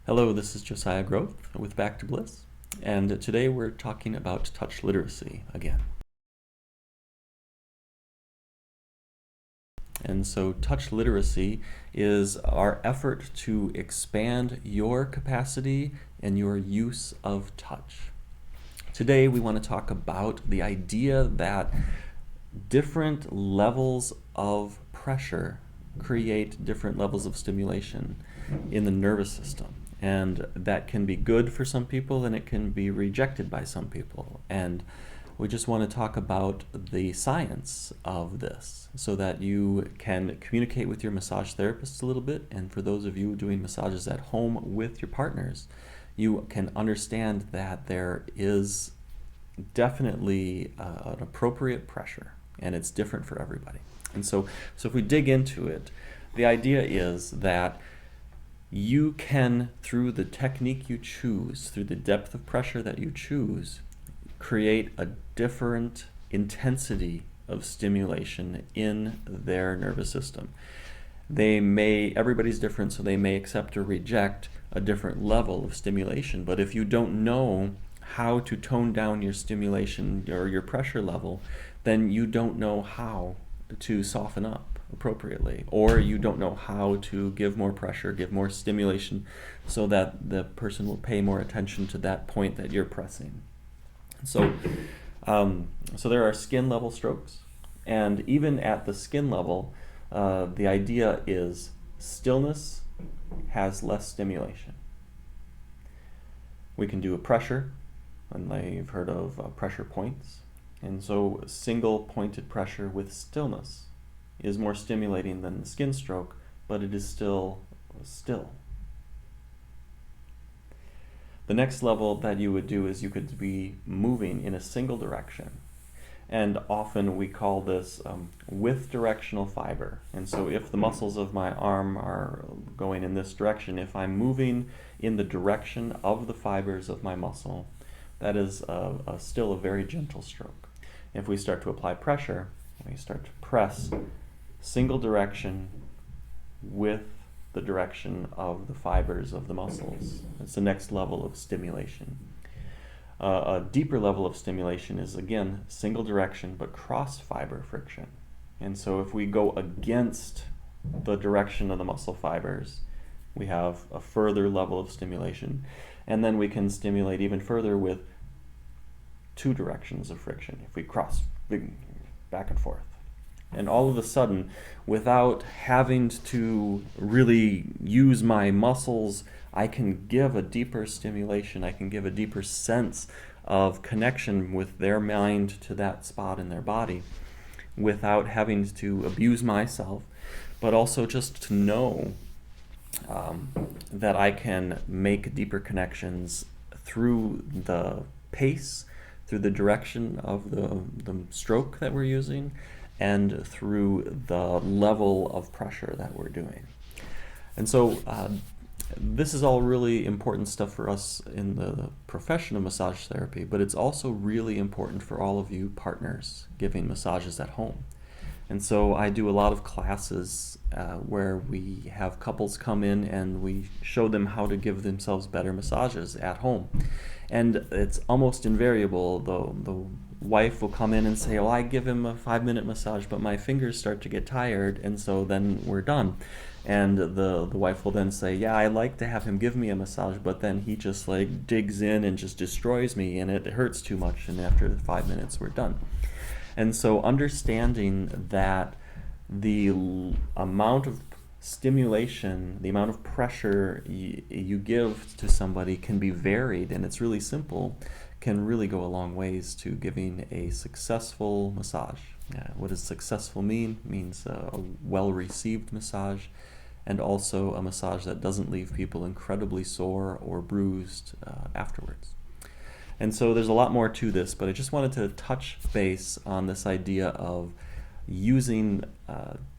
Hello, this is Josiah Growth with Back to Bliss, and today we're talking about touch literacy again. And so touch literacy is our effort to expand your capacity and your use of touch. Today we want to talk about the idea that different levels of pressure create different levels of stimulation in the nervous system. And that can be good for some people and it can be rejected by some people. And we just want to talk about the science of this so that you can communicate with your massage therapist a little bit. And for those of you doing massages at home with your partners, you can understand that there is definitely an appropriate pressure and it's different for everybody. And so if we dig into it, the idea is that you can, through the technique you choose, through the depth of pressure that you choose, create a different intensity of stimulation in their nervous system. Everybody's different, so they may accept or reject a different level of stimulation, but if you don't know how to tone down your stimulation or your pressure level, then you don't know how to soften up appropriately, or you don't know how to give more pressure, give more stimulation so that the person will pay more attention to that point that you're pressing. So there are skin level strokes, and even at the skin level, the idea is stillness has less stimulation. We can do a pressure, and you've heard of pressure points, and so single pointed pressure with stillness is more stimulating than the skin stroke, but it is still still. The next level that you would do is you could be moving in a single direction. And often we call this with directional fiber. And so if the muscles of my arm are going in this direction, if I'm moving in the direction of the fibers of my muscle, that is still a very gentle stroke. If we start to apply pressure, we start to press single direction with the direction of the fibers of the muscles. It's the next level of stimulation. A deeper level of stimulation is, again, single direction but cross fiber friction. And so if we go against the direction of the muscle fibers, we have a further level of stimulation. And then we can stimulate even further with two directions of friction if we cross back and forth. And all of a sudden, without having to really use my muscles, I can give a deeper stimulation. I can give a deeper sense of connection with their mind to that spot in their body without having to abuse myself, but also just to know that I can make deeper connections through the pace, through the direction of the stroke that we're using, and through the level of pressure that we're doing. And so this is all really important stuff for us in the profession of massage therapy, but it's also really important for all of you partners giving massages at home. And so I do a lot of classes where we have couples come in and we show them how to give themselves better massages at home. And it's almost invariable, the wife will come in and say, oh, I give him a 5-minute massage, but my fingers start to get tired, and so then we're done. And the wife will then say, yeah, I like to have him give me a massage, but then he just like digs in and just destroys me, and it hurts too much, and after 5 minutes we're done. And so understanding that the amount of stimulation, the amount of pressure you give to somebody can be varied, and it's really simple, can really go a long ways to giving a successful massage. What does successful mean? It means a well-received massage, and also a massage that doesn't leave people incredibly sore or bruised afterwards. And so there's a lot more to this, but I just wanted to touch base on this idea of using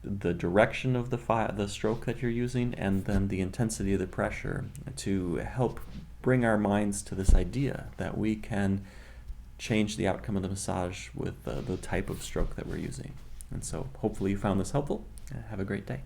the direction of the stroke that you're using and then the intensity of the pressure to help bring our minds to this idea that we can change the outcome of the massage with the type of stroke that we're using. And so hopefully you found this helpful. Have a great day.